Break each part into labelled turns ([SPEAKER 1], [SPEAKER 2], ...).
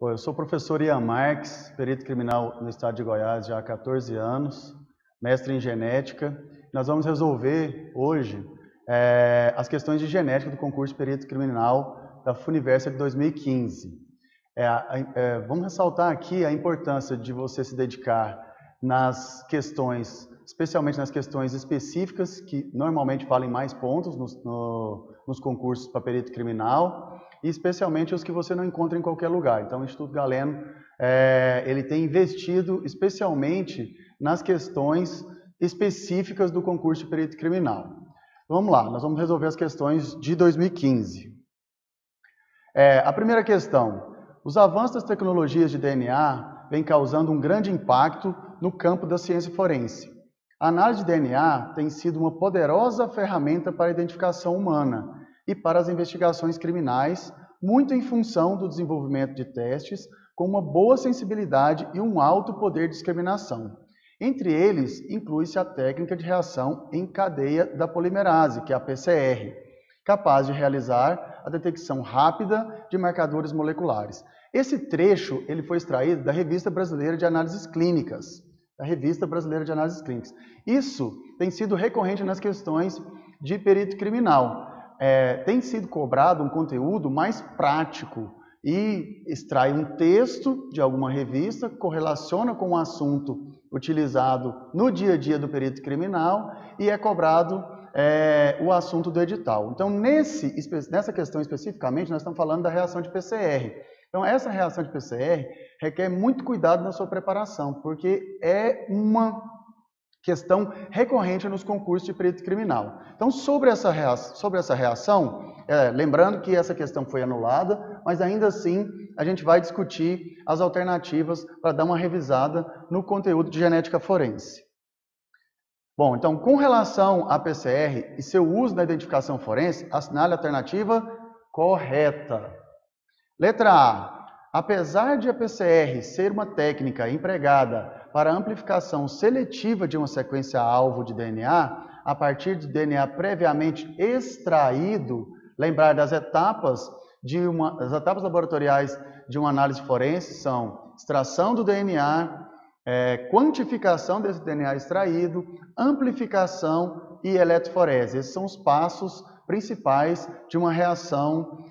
[SPEAKER 1] Eu sou o professor Ian Marques, perito criminal no estado de Goiás já há 14 anos, mestre em genética. Nós vamos resolver hoje as questões de genética do concurso de perito criminal da FUNIVERSA de 2015. Vamos ressaltar aqui a importância de você se dedicar nas questões, especialmente nas questões específicas, que normalmente valem mais pontos nos concursos para perito criminal, e especialmente os que você não encontra em qualquer lugar. Então, o Instituto Galeno ele tem investido especialmente nas questões específicas do concurso de perito criminal. Então, vamos lá, nós vamos resolver as questões de 2015. A primeira questão: os avanços das tecnologias de DNA vêm causando um grande impacto no campo da ciência forense. A análise de DNA tem sido uma poderosa ferramenta para a identificação humana e para as investigações criminais, muito em função do desenvolvimento de testes com uma boa sensibilidade e um alto poder de discriminação. Entre eles, inclui-se a técnica de reação em cadeia da polimerase, que é a PCR, capaz de realizar a detecção rápida de marcadores moleculares. Esse trecho ele foi extraído da Revista Brasileira de Análises Clínicas. Isso tem sido recorrente nas questões de perito criminal. Tem sido cobrado um conteúdo mais prático e extrai um texto de alguma revista, correlaciona com o assunto utilizado no dia a dia do perito criminal e é cobrado o assunto do edital. Então, nessa questão especificamente, nós estamos falando da reação de PCR. Então, essa reação de PCR requer muito cuidado na sua preparação, porque é uma questão recorrente nos concursos de perito criminal. Então, sobre essa reação, lembrando que essa questão foi anulada, mas ainda assim a gente vai discutir as alternativas para dar uma revisada no conteúdo de genética forense. Bom, então, com relação à PCR e seu uso na identificação forense, assinale a alternativa correta. Letra A. Apesar de a PCR ser uma técnica empregada para a amplificação seletiva de uma sequência-alvo de DNA, a partir de DNA previamente extraído, lembrar das etapas as etapas laboratoriais de uma análise forense são extração do DNA, quantificação desse DNA extraído, amplificação e eletroforese. Esses são os passos principais de uma reação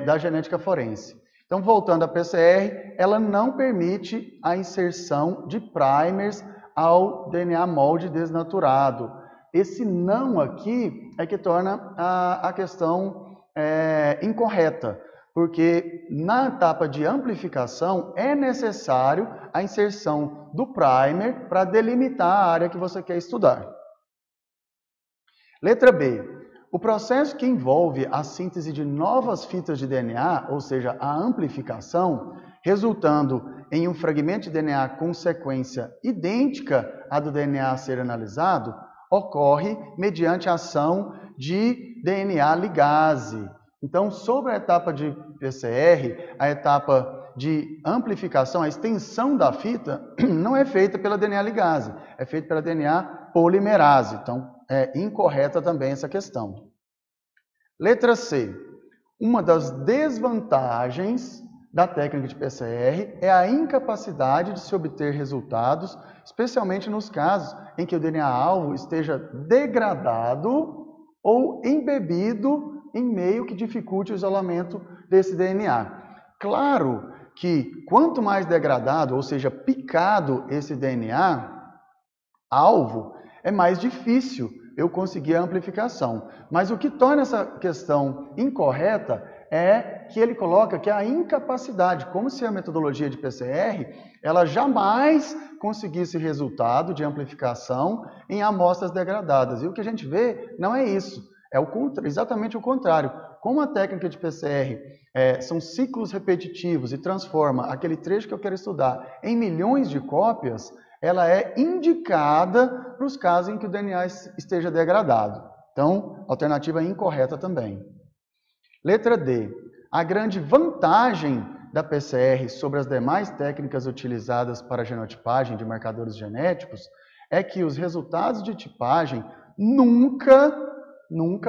[SPEAKER 1] da genética forense. Então, voltando à PCR, ela não permite a inserção de primers ao DNA molde desnaturado. Esse não aqui é que torna a questão incorreta, porque na etapa de amplificação é necessário a inserção do primer para delimitar a área que você quer estudar. Letra B. O processo que envolve a síntese de novas fitas de DNA, ou seja, a amplificação, resultando em um fragmento de DNA com sequência idêntica à do DNA a ser analisado, ocorre mediante a ação de DNA ligase. Então, sobre a etapa de PCR, a etapa de amplificação, a extensão da fita, não é feita pela DNA ligase, é feita pela DNA polimerase. Então, é incorreta também essa questão. Letra C. Uma das desvantagens da técnica de PCR é a incapacidade de se obter resultados, especialmente nos casos em que o DNA-alvo esteja degradado ou embebido em meio que dificulte o isolamento desse DNA. Claro que quanto mais degradado, ou seja, picado esse DNA-alvo, é mais difícil eu conseguir a amplificação. Mas o que torna essa questão incorreta é que ele coloca que a incapacidade, como se a metodologia de PCR, ela jamais conseguisse resultado de amplificação em amostras degradadas. E o que a gente vê não é isso, exatamente o contrário. Como a técnica de PCR são ciclos repetitivos e transforma aquele trecho que eu quero estudar em milhões de cópias, ela é indicada para os casos em que o DNA esteja degradado. Então, alternativa incorreta também. Letra D. A grande vantagem da PCR sobre as demais técnicas utilizadas para a genotipagem de marcadores genéticos é que os resultados de tipagem nunca,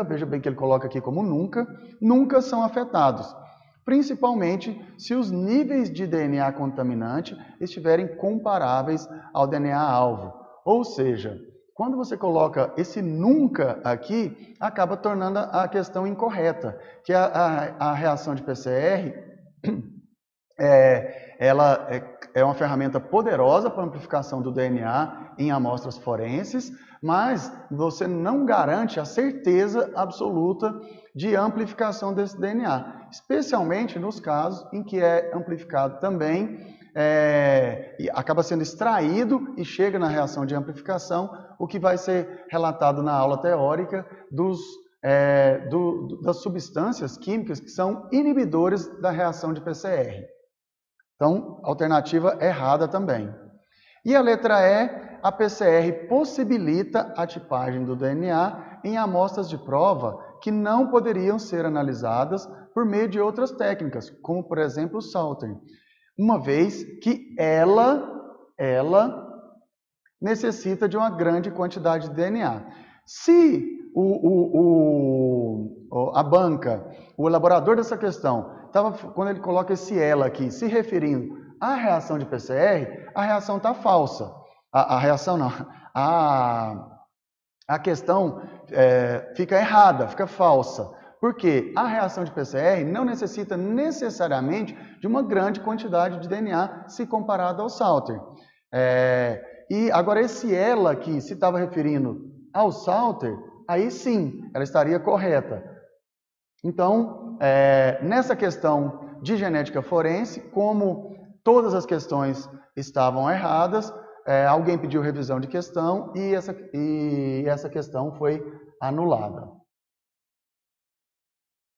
[SPEAKER 1] veja bem que ele coloca aqui como nunca são afetados. principalmente se os níveis de DNA contaminante estiverem comparáveis ao DNA-alvo. Ou seja, quando você coloca esse nunca aqui, acaba tornando a questão incorreta, que a reação de PCR ela é uma ferramenta poderosa para amplificação do DNA em amostras forenses, mas você não garante a certeza absoluta de amplificação desse DNA, especialmente nos casos em que é amplificado também, e acaba sendo extraído e chega na reação de amplificação, o que vai ser relatado na aula teórica das substâncias químicas que são inibidores da reação de PCR. Então, alternativa errada também. E a letra E, a PCR possibilita a tipagem do DNA em amostras de prova que não poderiam ser analisadas por meio de outras técnicas, como, por exemplo, o Salter, uma vez que ela necessita de uma grande quantidade de DNA. Se a banca, o elaborador dessa questão, quando ele coloca esse ela aqui, se referindo à reação de PCR, a reação está falsa. A reação não, a questão fica errada, fica falsa. Porque a reação de PCR não necessita necessariamente de uma grande quantidade de DNA se comparado ao Salter. E agora esse ela aqui, se estava referindo ao Salter, aí sim, ela estaria correta. Então, nessa questão de genética forense, como todas as questões estavam erradas, alguém pediu revisão de questão e essa questão foi anulada.